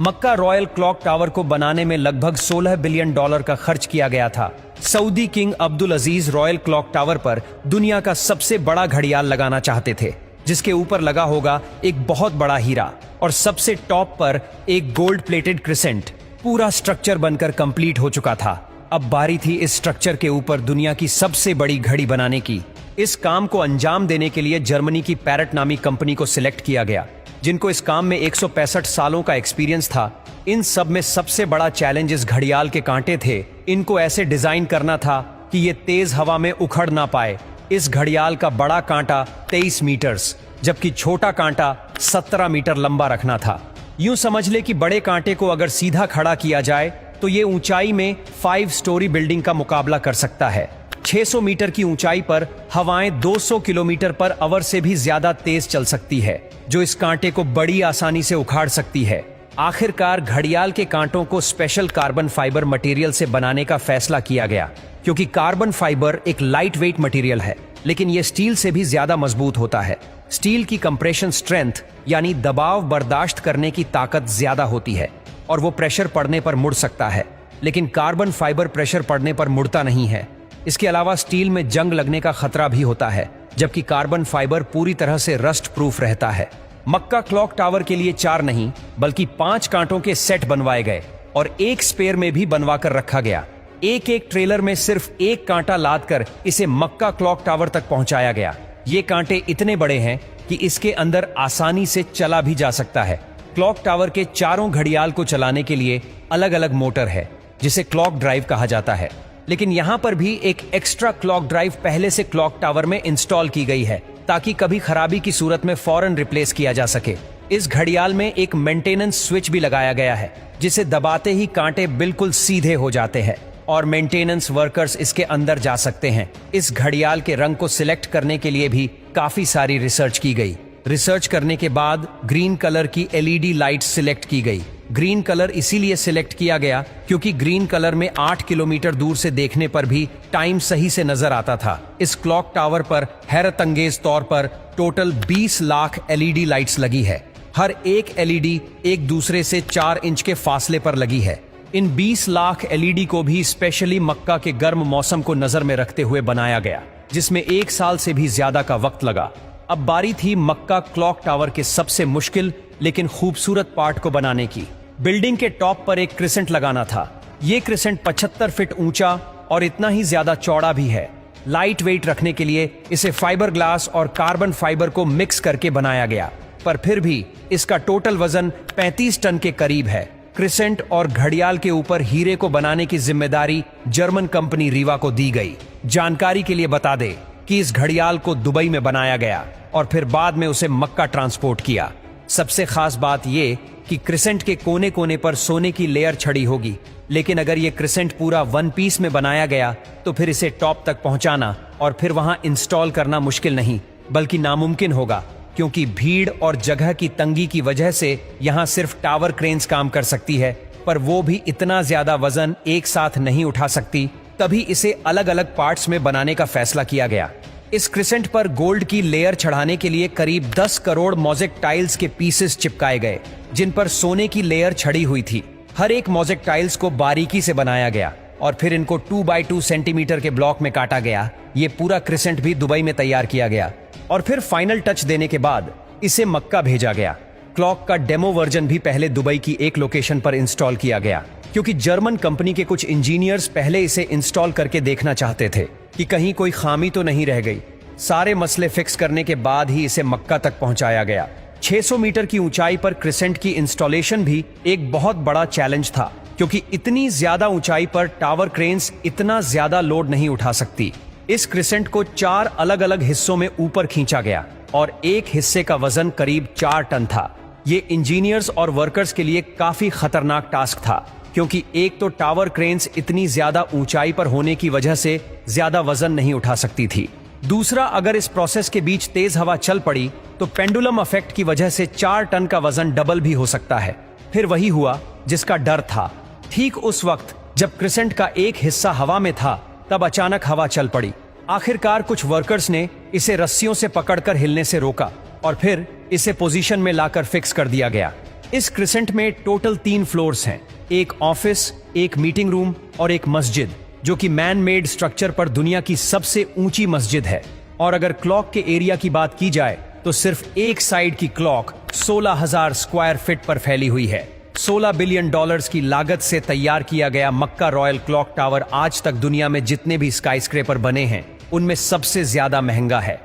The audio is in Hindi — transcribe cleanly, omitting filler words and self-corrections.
मक्का रॉयल क्लॉक टावर को बनाने में लगभग $16 बिलियन का खर्च किया गया था। सऊदी किंग अब्दुल अजीज रॉयल क्लॉक टावर पर दुनिया का सबसे बड़ा घड़ियाल लगाना चाहते थे, जिसके ऊपर लगा होगा एक बहुत बड़ा हीरा और सबसे टॉप पर एक गोल्ड प्लेटेड क्रिसेंट। पूरा स्ट्रक्चर बनकर कंप्लीट हो चुका था। अब बारी थी इस स्ट्रक्चर के ऊपर दुनिया की सबसे बड़ी घड़ी बनाने की। इस काम को अंजाम देने के लिए जर्मनी की पैरेट नामी कंपनी को सिलेक्ट किया गया, जिनको इस काम में 165 सालों का एक्सपीरियंस था। इन सब में सबसे बड़ा चैलेंज इस घड़ियाल के कांटे थे। इनको ऐसे डिजाइन करना था कि ये तेज हवा में उखड़ ना पाए। इस घड़ियाल का बड़ा कांटा 23 मीटर्स जबकि छोटा कांटा 17 मीटर लंबा रखना था। यूं समझ ले कि बड़े कांटे को अगर सीधा खड़ा किया जाए तो ये ऊंचाई में 5 स्टोरी बिल्डिंग का मुकाबला कर सकता है। 600 मीटर की ऊंचाई पर हवाएं 200 किलोमीटर पर आवर से भी ज्यादा तेज चल सकती है, जो इस कांटे को बड़ी आसानी से उखाड़ सकती है। आखिरकार घड़ियाल के कांटों को स्पेशल कार्बन फाइबर मटेरियल से बनाने का फैसला किया गया, क्योंकि कार्बन फाइबर एक लाइट वेट मटेरियल है, लेकिन यह स्टील से भी ज्यादा मजबूत होता है। स्टील की कंप्रेशन स्ट्रेंथ यानी दबाव बर्दाश्त करने की ताकत ज्यादा होती है और वो प्रेशर पड़ने पर मुड़ सकता है, लेकिन कार्बन फाइबर प्रेशर पड़ने पर मुड़ता नहीं है। इसके अलावा स्टील में जंग लगने का खतरा भी होता है, जबकि कार्बन फाइबर पूरी तरह से रस्ट प्रूफ रहता है। मक्का क्लॉक टावर के लिए 4 नहीं बल्कि 5 कांटों के सेट बनवाए गए और एक स्पेयर में भी बनवा कर रखा गया। एक एक ट्रेलर में सिर्फ एक कांटा लाद कर इसे मक्का क्लॉक टावर तक पहुंचाया गया। ये कांटे इतने बड़े हैं कि इसके अंदर आसानी से चला भी जा सकता है। क्लॉक टावर के चारों घड़ियाल को चलाने के लिए अलग अलग मोटर है, जिसे क्लॉक ड्राइव कहा जाता है। लेकिन यहाँ पर भी एक एक्स्ट्रा क्लॉक ड्राइव पहले से क्लॉक टावर में इंस्टॉल की गई है, ताकि कभी खराबी की सूरत में फौरन रिप्लेस किया जा सके। इस घड़ियाल में एक मेंटेनेंस स्विच भी लगाया गया है, जिसे दबाते ही कांटे बिल्कुल सीधे हो जाते हैं और मेंटेनेंस वर्कर्स इसके अंदर जा सकते हैं। इस घड़ियाल के रंग को सिलेक्ट करने के लिए भी काफी सारी रिसर्च की गई। रिसर्च करने के बाद ग्रीन कलर की LED लाइट सिलेक्ट की गई। ग्रीन कलर इसीलिए सिलेक्ट किया गया क्योंकि ग्रीन कलर में 8 किलोमीटर दूर से देखने पर भी टाइम सही से नजर आता था। इस क्लॉक टावर पर हैरत अंगेज तौर पर टोटल 20 लाख LED लाइट्स लगी है। हर एक LED एक दूसरे से 4 इंच के फासले पर लगी है। इन 20 लाख LED को भी स्पेशली मक्का के गर्म मौसम को नजर में रखते हुए बनाया गया, जिसमें 1 साल से भी ज्यादा का वक्त लगा। अब बारी थी मक्का क्लॉक टावर के सबसे मुश्किल लेकिन खूबसूरत पार्ट को बनाने की। बिल्डिंग के टॉप पर एक क्रिसेंट लगाना था। ये क्रिसेंट 75 फीट ऊंचा और इतना ही ज्यादा चौड़ा भी है। लाइट वेट रखने के लिए इसे फाइबर ग्लास और कार्बन फाइबर को मिक्स करके बनाया गया, पर फिर भी इसका टोटल वजन 35 टन के करीब है। क्रिसेंट और घड़ियाल के ऊपर हीरे को बनाने की जिम्मेदारी जर्मन कंपनी रीवा को दी गई। जानकारी के लिए बता दे कि इस घड़ियाल को दुबई में बनाया गया और फिर बाद में उसे मक्का ट्रांसपोर्ट किया। सबसे खास बात यह कि क्रिसेंट के कोने कोने पर सोने की लेयर छड़ी होगी, लेकिन अगर ये क्रिसेंट पूरा 1 पीस में बनाया गया तो फिर इसे टॉप तक पहुंचाना और फिर वहां इंस्टॉल करना मुश्किल नहीं बल्कि नामुमकिन होगा, क्योंकि भीड़ और जगह की तंगी की वजह से यहां सिर्फ टावर क्रेन्स काम कर सकती है, पर वो भी इतना ज्यादा वजन एक साथ नहीं उठा सकती। तभी इसे अलग अलग पार्ट्स में बनाने का फैसला किया गया। इस क्रिसेंट पर गोल्ड की लेयर चढ़ाने के लिए करीब 10 करोड़ मोज़ेक टाइल्स के पीसेस चिपकाए गए, जिन पर सोने की लेयर छड़ी हुई थी। हर एक मोज़ेक टाइल्स को बारीकी से बनाया गया और फिर इनको 2 बाई 2 सेंटीमीटर के ब्लॉक में काटा गया। ये पूरा क्रिसेंट भी दुबई में तैयार किया गया और फिर फाइनल टच देने के बाद इसे मक्का भेजा गया। क्लॉक का डेमो वर्जन भी पहले दुबई की एक लोकेशन पर इंस्टॉल किया गया, क्योंकि जर्मन कंपनी के कुछ इंजीनियर्स पहले इसे इंस्टॉल करके देखना चाहते थे कि कहीं कोई खामी तो नहीं रह गई। सारे मसले फिक्स करने के बाद ही इसे मक्का तक पहुंचाया गया। 600 मीटर की ऊंचाई पर क्रिसेंट की इंस्टॉलेशन भी एक बहुत बड़ा चैलेंज था, क्योंकि इतनी ज्यादा ऊंचाई पर टावर क्रेन्स इतना ज्यादा लोड नहीं उठा सकती। इस क्रिसेंट को 4 अलग अलग हिस्सों में ऊपर खींचा गया और एक हिस्से का वजन करीब 4 टन था। ये इंजीनियर्स और वर्कर्स के लिए काफी खतरनाक टास्क था, क्योंकि एक तो टावर क्रेन्स इतनी ज्यादा ऊंचाई पर होने की वजह से ज्यादा वजन नहीं उठा सकती थी। दूसरा, अगर इस प्रोसेस के बीच तेज हवा चल पड़ी तो पेंडुलम इफेक्ट की वजह से 4 टन का वजन डबल भी हो सकता है। फिर वही हुआ जिसका डर था। ठीक उस वक्त जब क्रिसेंट का एक हिस्सा हवा में था, तब अचानक हवा चल पड़ी। आखिरकार कुछ वर्कर्स ने इसे रस्सियों से पकड़कर हिलने से रोका और फिर इसे पोजीशन में लाकर फिक्स कर दिया गया। इस क्रिसेंट में टोटल 3 फ्लोर्स हैं, एक ऑफिस, एक मीटिंग रूम और एक मस्जिद, जो कि मैन मेड स्ट्रक्चर पर दुनिया की सबसे ऊंची मस्जिद है। और अगर क्लॉक के एरिया की बात की जाए तो सिर्फ एक साइड की क्लॉक 16,000 स्क्वायर फीट पर फैली हुई है। $16 बिलियन की लागत से तैयार किया गया मक्का रॉयल क्लॉक टावर आज तक दुनिया में जितने भी स्काईस्क्रेपर बने हैं उनमें सबसे ज्यादा महंगा है।